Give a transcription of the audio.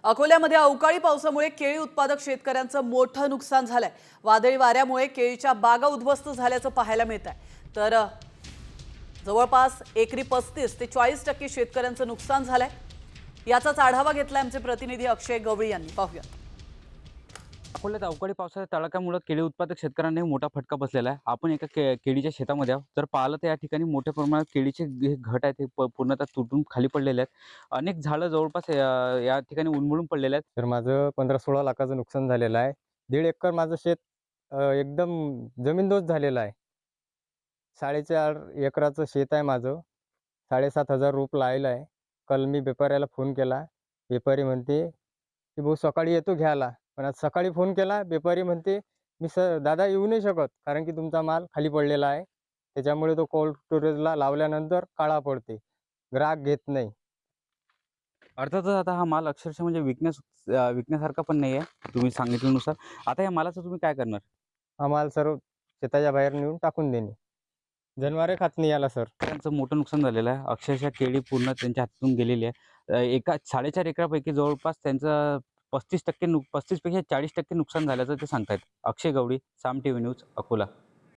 अकोल्यामध्ये अवकाळी पावसामुळे केळी उत्पादक शेतकऱ्यांचं मोठं नुकसान झालंय। वादळी वाऱ्यामुळे केळीच्या बागा उद्ध्वस्त झाल्याचं पाहायला मिळत आहे। तर जवळपास एकरी 35 ते 40% शेतकऱ्यांचं नुकसान झालंय। याचाच आढावा घेतलाय आमचे प्रतिनिधी अक्षय गवळी यांनी। पाहूया। अकोल्यात अवकाळी पावसाच्या तडाख्यामुळे केळी उत्पादक शेतकऱ्यांना मोठा फटका बसलेला आहे। आपण एका केळीच्या शेतामध्ये आहोत। जर पाहिलं तर या ठिकाणी मोठ्या प्रमाणात केळीचे घट आहेत, ते पूर्णतः तुटून खाली पडलेले आहेत। अनेक झाडं जवळपास या ठिकाणी उन्मळून पडलेले आहेत। तर माझं 15-16 लाखाचं नुकसान झालेलं आहे। 1.5 एकर माझं शेत एकदम जमीनदोस्त झालेलं आहे। 4.5 एकराचं शेत आहे माझं। 7,500 रोप लावलेलं आहे। काल मी व्यापाऱ्याला फोन केला। व्यापारी म्हणते, की "भाऊ सकाळी येतो घ्यायला." पण आज सकाळी फोन केला, व्यापारी म्हणते, "मी दादा येऊ नाही शकत, कारण की तुमचा माल खाली पडलेला आहे. त्याच्यामुळे तो कोल्ड स्टोरेजला लावल्यानंतर काळा पडते. ग्राहक घेत नाही." अर्थातच आता हा माल अक्षरशः म्हणजे विकण्यासारखा पण नाही आहे तुम्ही सांगितल्यानुसार। आता या मालाचं तुम्ही काय करणार? हा माल सर्व शेताच्या बाहेर नेऊन टाकून देणे. जनावरे खात नाही याला सर. त्यांचं मोठं नुकसान झालेलं आहे। अक्षरशः केळी पूर्ण त्यांच्या हातून गेलेली आहे। एका 4.5 एकरापैकी जवळपास त्यांचं 35% 35 पेक्षा 40% नुकसान झाल्याचं ते सांगतायत। अक्षय गवळी, साम टीव्ही न्यूज, अकोला।